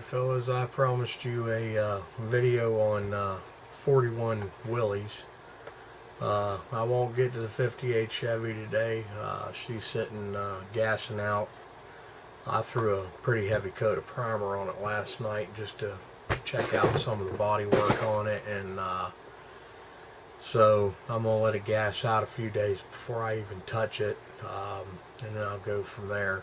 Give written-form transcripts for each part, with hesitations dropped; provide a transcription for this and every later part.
fellas, I promised you a video on 41 Willys. I won't get to the 58 Chevy today. She's sitting gassing out. I threw a pretty heavy coat of primer on it last night just to check out some of the body work on it, and so I'm going to let it gas out a few days before I even touch it, and then I'll go from there.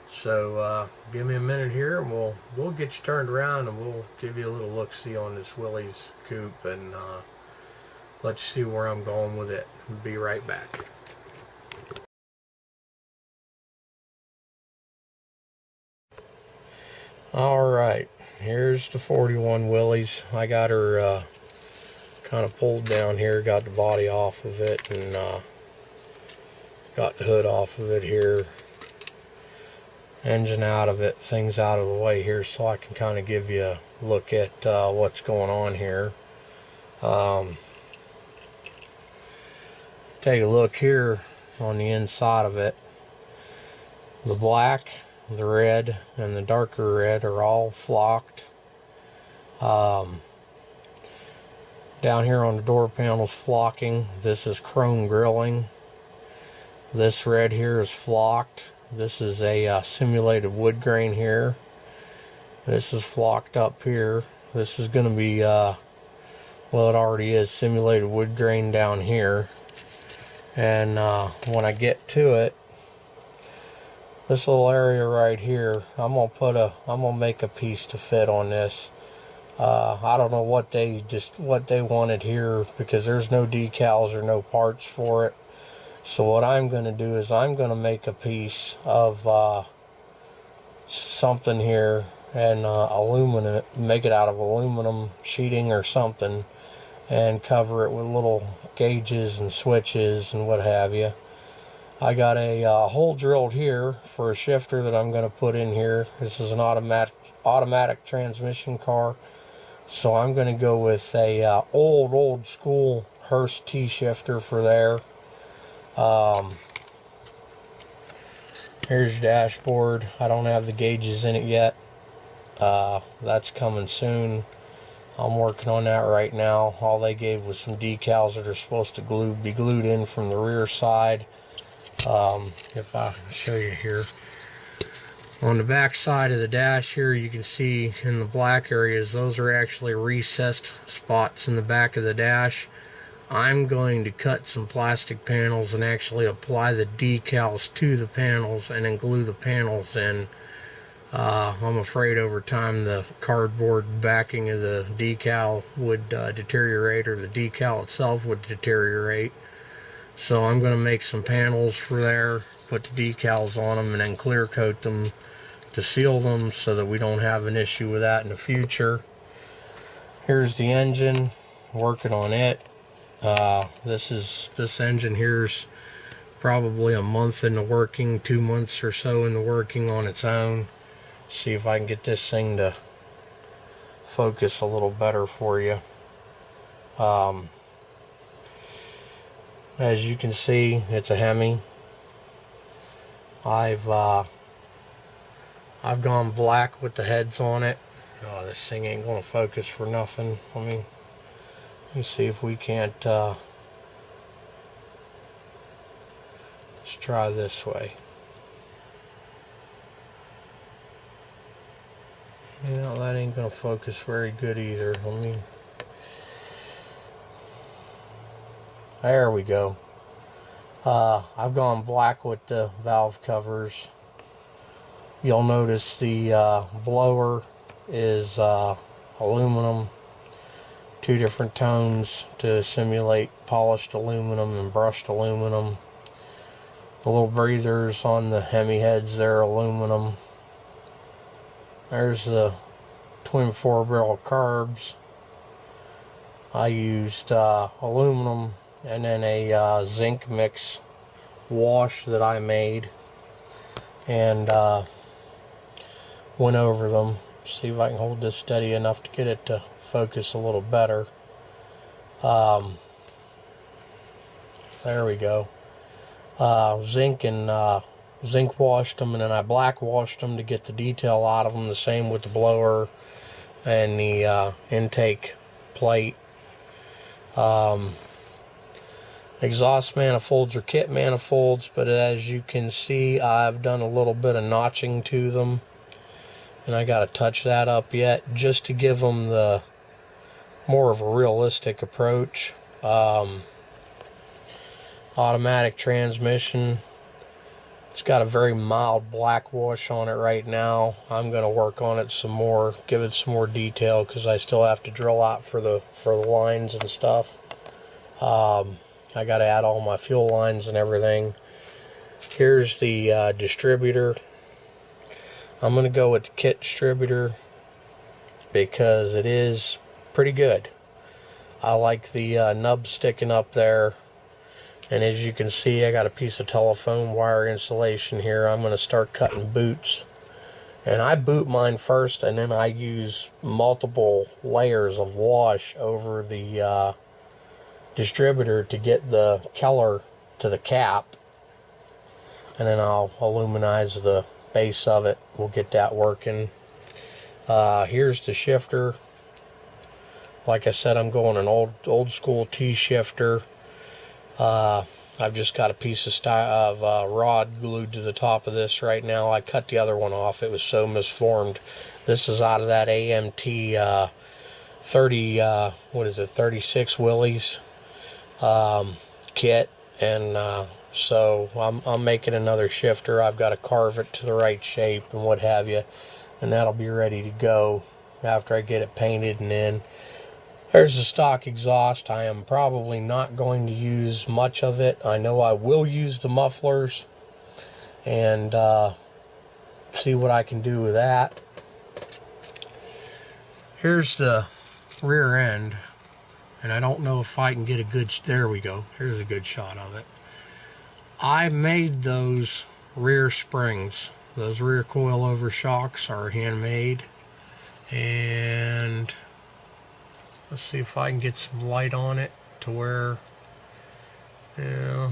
So give me a minute here and we'll get you turned around and we'll give you a little look-see on this Willys coupe and let you see where I'm going with it. Be right back. Alright, here's the 41 Willys. I got her kind of pulled down here, got the body off of it, and got the hood off of it here. Engine out of it, things out of the way here, so I can kind of give you a look at what's going on here. Take a look here on the inside of it. The black, the red, and the darker red are all flocked. Down here on the door panel's flocking. This is chrome grilling. This red here is flocked. This is a simulated wood grain here. This is flocked up here. This is going to be, well, it already is simulated wood grain down here. And when I get to it, this little area right here, I'm gonna make a piece to fit on this. I don't know what they wanted here, because there's no decals or no parts for it. So what I'm going to do is I'm going to make a piece of something here and aluminum, make it out of aluminum sheeting or something, and cover it with little gauges and switches and what have you. I got a hole drilled here for a shifter that I'm going to put in here. This is an automatic transmission car, so I'm going to go with a old school Hurst T shifter for there. Here's your dashboard. I don't have the gauges in it yet. That's coming soon. I'm working on that right now. All they gave was some decals that are supposed to be glued in from the rear side. If I show you here. On the back side of the dash here, you can see in the black areas, those are actually recessed spots in the back of the dash. I'm going to cut some plastic panels and actually apply the decals to the panels and then glue the panels in. I'm afraid over time the cardboard backing of the decal would deteriorate, or the decal itself would deteriorate. So I'm going to make some panels for there, put the decals on them, and then clear coat them to seal them so that we don't have an issue with that in the future. Here's the engine, working on it. This engine here's probably a month in the working, 2 months or so in the working on its own. See if I can get this thing to focus a little better for you. As you can see, it's a Hemi. I've gone black with the heads on it. Oh, this thing ain't gonna focus for nothing. Let me see if we can't let's try this way. You know, that ain't gonna focus very good either. There we go. I've gone black with the valve covers. You'll notice the blower is aluminum, 2 different tones to simulate polished aluminum and brushed aluminum. The little breathers on the Hemi heads, they're aluminum. There's the twin 4-barrel carbs. I used aluminum and then a zinc mix wash that I made, and went over them. See if I can hold this steady enough to get it to focus a little better. There we go. Zinc and zinc washed them, and then I black washed them to get the detail out of them. The same with the blower and the intake plate. Exhaust manifolds are kit manifolds, but as you can see, I've done a little bit of notching to them, and I got to touch that up yet just to give them the more of a realistic approach. Automatic transmission. It's got a very mild black wash on it right now. I'm going to work on it some more, give it some more detail, because I still have to drill out for the lines and stuff. I got to add all my fuel lines and everything. Here's the distributor. I'm going to go with the kit distributor because it is pretty good. I like the nub sticking up there. And as you can see, I got a piece of telephone wire insulation here. I'm going to start cutting boots. And I boot mine first, and then I use multiple layers of wash over the distributor to get the color to the cap. And then I'll aluminize the base of it. We'll get that working. Here's the shifter. Like I said, I'm going an old school T shifter. I've just got a piece of rod glued to the top of this right now. I cut the other one off. It was so misformed. This is out of that AMT 36 Willys kit, and so I'm making another shifter. I've got to carve it to the right shape and what have you, and that'll be ready to go after I get it painted and in. There's the stock exhaust. I am probably not going to use much of it. I know I will use the mufflers and see what I can do with that. Here's the rear end, and I don't know if I can get a good, there we go. Here's a good shot of it. I made those rear springs. Those rear coilover shocks are handmade, and let's see if I can get some light on it to where, yeah,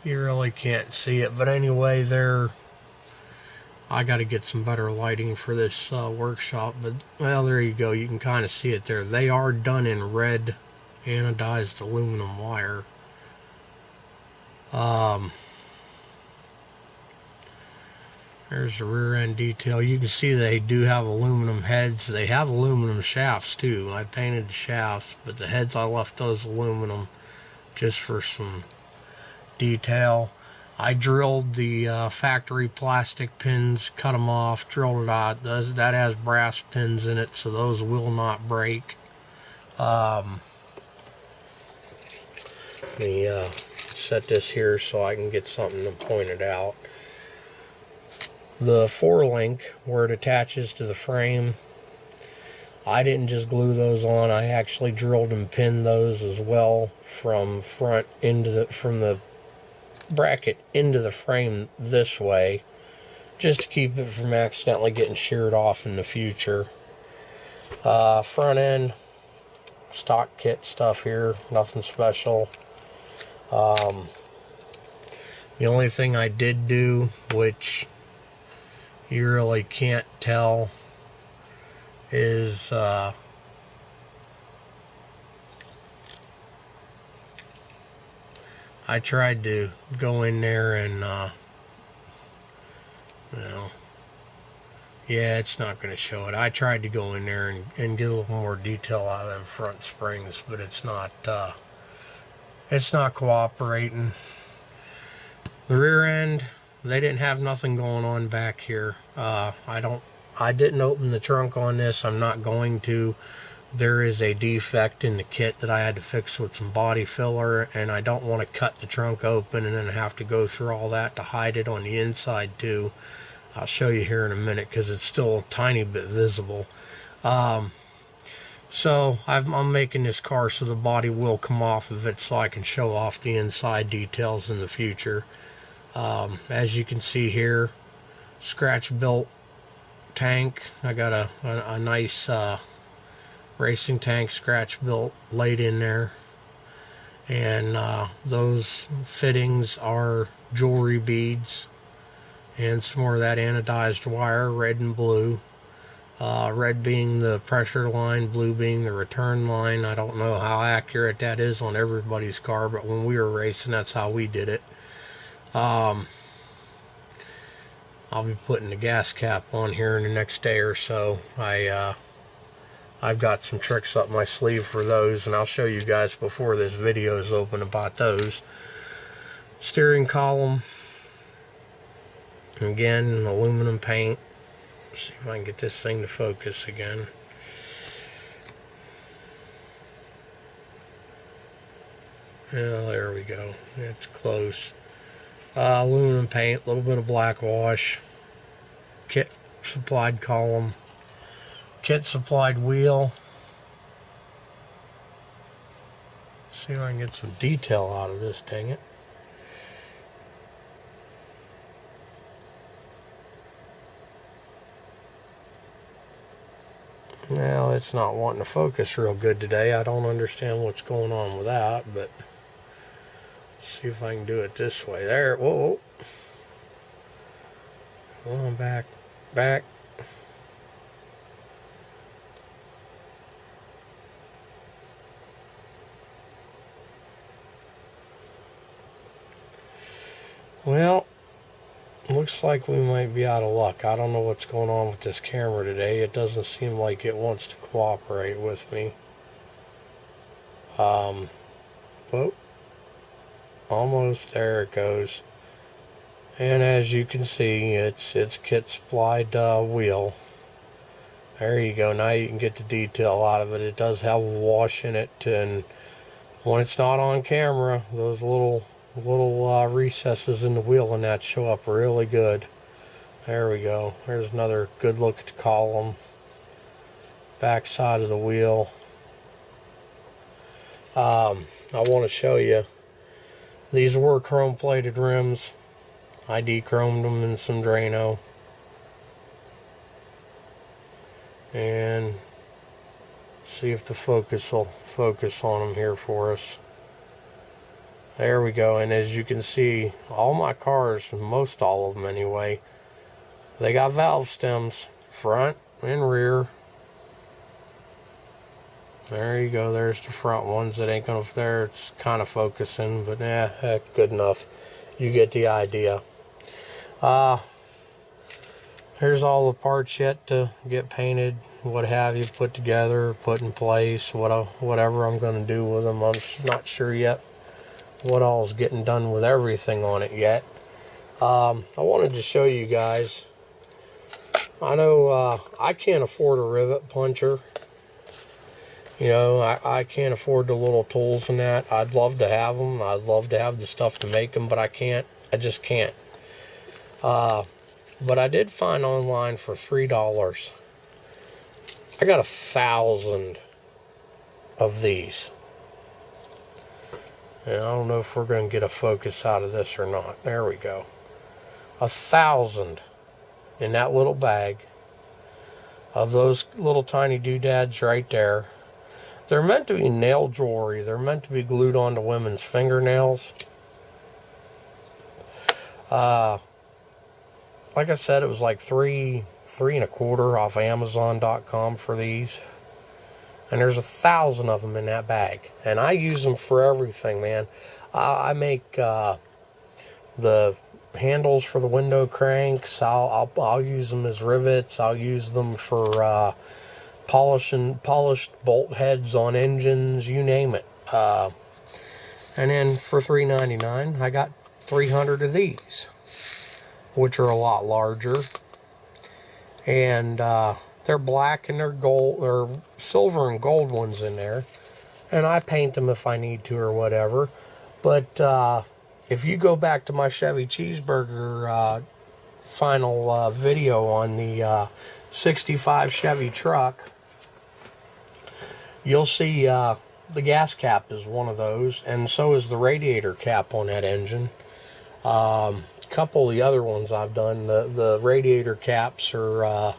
you really can't see it. But anyway, I got to get some better lighting for this workshop. But, well, there you go. You can kind of see it there. They are done in red anodized aluminum wire. There's the rear end detail. You can see they do have aluminum heads. They have aluminum shafts too. I painted the shafts, but the heads, I left those aluminum just for some detail. I drilled the factory plastic pins, cut them off, drilled it out. That has brass pins in it, so those will not break. Let me set this here so I can get something to point it out. The 4-link, where it attaches to the frame, I didn't just glue those on. I actually drilled and pinned those as well from the bracket into the frame this way, just to keep it from accidentally getting sheared off in the future. Front end, stock kit stuff here, nothing special. The only thing I did do, which you really can't tell, is I tried to go in there and well, yeah, it's not going to show it. I tried to go in there and get a little more detail out of them front springs, but it's not cooperating. The rear end, they didn't have nothing going on back here. I didn't open the trunk on this. I'm not going to. There is a defect in the kit that I had to fix with some body filler, and I don't want to cut the trunk open and then have to go through all that to hide it on the inside too. I'll show you here in a minute because it's still a tiny bit visible. So I'm making this car so the body will come off of it so I can show off the inside details in the future. As you can see here, scratch built tank. I got a nice racing tank scratch built laid in there, And those fittings are jewelry beads and some more of that anodized wire, red and blue. Red being the pressure line, blue being the return line. I don't know how accurate that is on everybody's car, but when we were racing, that's how we did it. I'll be putting the gas cap on here in the next day or so. I've got some tricks up my sleeve for those, and I'll show you guys before this video is open about those. Steering column, again, aluminum paint. See if I can get this thing to focus again. Yeah, there we go. It's close. Aluminum paint, a little bit of black wash. Kit supplied column. Kit supplied wheel. See if I can get some detail out of this, dang it. Well, it's not wanting to focus real good today. I don't understand what's going on with that, but see if I can do it this way. There, whoa. Come on, back. Well, looks like we might be out of luck. I don't know what's going on with this camera today. It doesn't seem like it wants to cooperate with me. Whoa. Almost, there it goes. And as you can see, it's kit supplied wheel. There you go. Now you can get the detail out of it. It does have a wash in it, and when it's not on camera, those little recesses in the wheel and that show up really good. There we go. There's another good look at the column. Back side of the wheel. I want to show you. These were chrome plated rims. I de-chromed them in some Drano. And see if the focus will focus on them here for us. There we go, and as you can see, all my cars, most all of them anyway, they got valve stems, front and rear. There you go, there's the front ones. That ain't gonna, there it's kind of focusing, but heck, good enough. You get the idea. Here's all the parts yet to get painted, what have you, put together, put in place, whatever I'm gonna do with them. I'm not sure yet what all's getting done with everything on it yet. I wanted to show you guys. I know I can't afford a rivet puncher. You know, I can't afford the little tools and that. I'd love to have them. I'd love to have the stuff to make them, but I can't. I just can't. But I did find online for $3. I got 1,000 of these. And I don't know if we're going to get a focus out of this or not. There we go. 1,000 in that little bag of those little tiny doodads right there. They're meant to be nail jewelry. They're meant to be glued onto women's fingernails. Like I said, it was like $3 and a quarter off Amazon.com for these. And there's 1,000 of them in that bag. And I use them for everything, man. I make the handles for the window cranks. I'll use them as rivets. I'll use them for polished bolt heads on engines, you name it. And then for $3.99, I got 300 of these, which are a lot larger. And they're black and they're gold, or silver and gold ones in there. And I paint them if I need to or whatever. But if you go back to my Chevy Cheeseburger final video on the 65 Chevy truck, you'll see the gas cap is one of those, and so is the radiator cap on that engine. A couple of the other ones I've done, the radiator caps are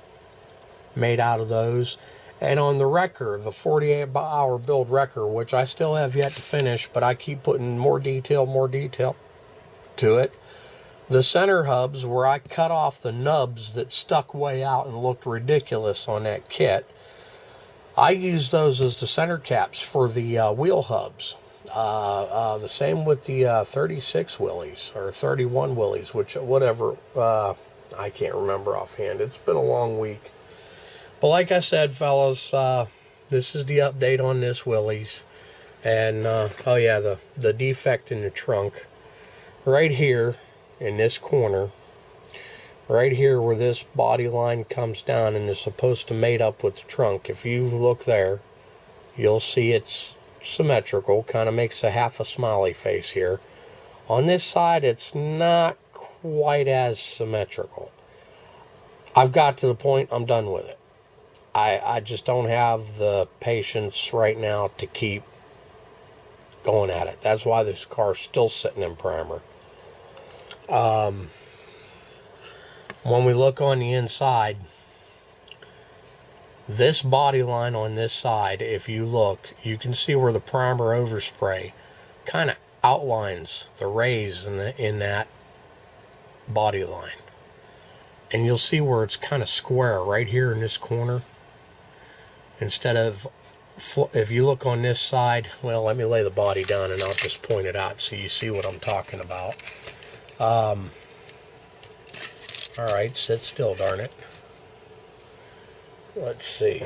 made out of those, And on the wrecker, the 48-hour build wrecker, which I still have yet to finish, but I keep putting more detail to it. The center hubs, where I cut off the nubs that stuck way out and looked ridiculous on that kit, I use those as the center caps for the wheel hubs. The same with the 36 Willys or 31 Willys, whatever. I can't remember offhand. It's been a long week. But like I said, fellas, this is the update on this Willys. And, oh yeah, the defect in the trunk. Right here in this corner, right here where this body line comes down and is supposed to mate up with the trunk, if you look there, you'll see it's symmetrical, kind of makes a half a smiley face here. On this side, it's not quite as symmetrical. I've got to the point I'm done with it. I just don't have the patience right now to keep going at it. That's why this car's still sitting in primer. When we look on the inside, this body line on this side, if you look, you can see where the primer overspray kind of outlines the rays in that body line. And you'll see where it's kind of square right here in this corner. Instead of, if you look on this side, well, let me lay the body down and I'll just point it out so you see what I'm talking about. Alright, sit still, darn it. Let's see.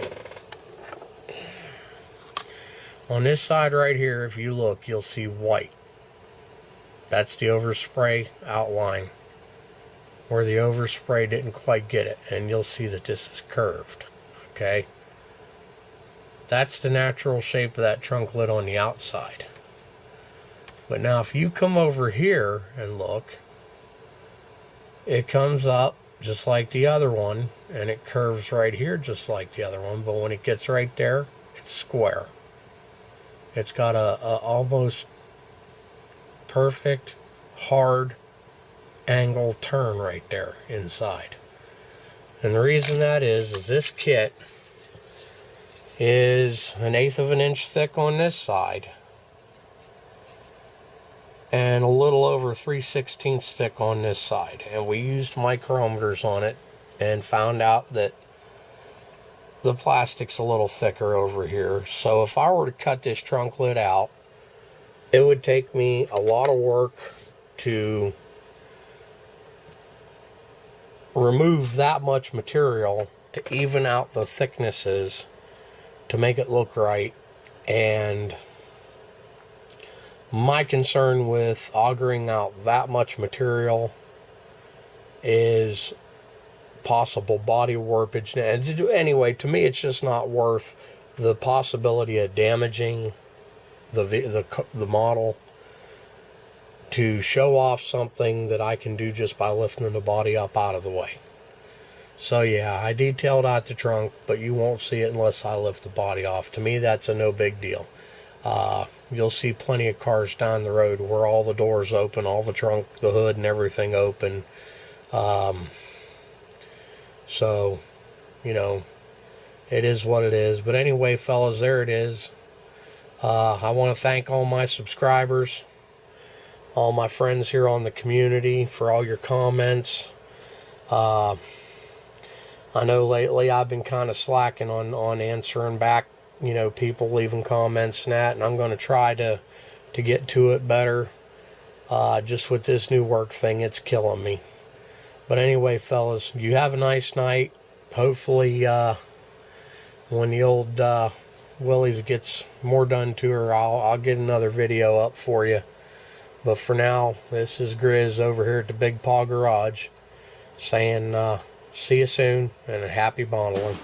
On this side right here, if you look, you'll see white. That's the overspray outline, where the overspray didn't quite get it, and you'll see that this is curved. Okay? That's the natural shape of that trunk lid on the outside. But now if you come over here and look, it comes up just like the other one, and it curves right here just like the other one, but when it gets right there, it's square. It's got a almost perfect, hard angle turn right there inside. And the reason that is this kit is 1/8 of an inch thick on this side and a little over 3/16 thick on this side. And we used micrometers on it and found out that the plastic's a little thicker over here. So if I were to cut this trunk lid out, it would take me a lot of work to remove that much material to even out the thicknesses to make it look right. And my concern with augering out that much material is possible body warpage. And anyway, to me, it's just not worth the possibility of damaging the model to show off something that I can do just by lifting the body up out of the way. So yeah, I detailed out the trunk, but you won't see it unless I lift the body off. To me, that's a no big deal. You'll see plenty of cars down the road where all the doors open, all the trunk, the hood, and everything open. So, you know, it is what it is. But anyway, fellas, there it is. I want to thank all my subscribers, all my friends here on the community for all your comments. I know lately I've been kind of slacking on answering back, you know, people leaving comments and that, and I'm going to try to get to it better. Just with this new work thing, it's killing me. But anyway, fellas, you have a nice night. Hopefully, when the old Willys gets more done to her, I'll get another video up for you. But for now, this is Grizz over here at the Big Paw Garage saying, see you soon and a happy modeling.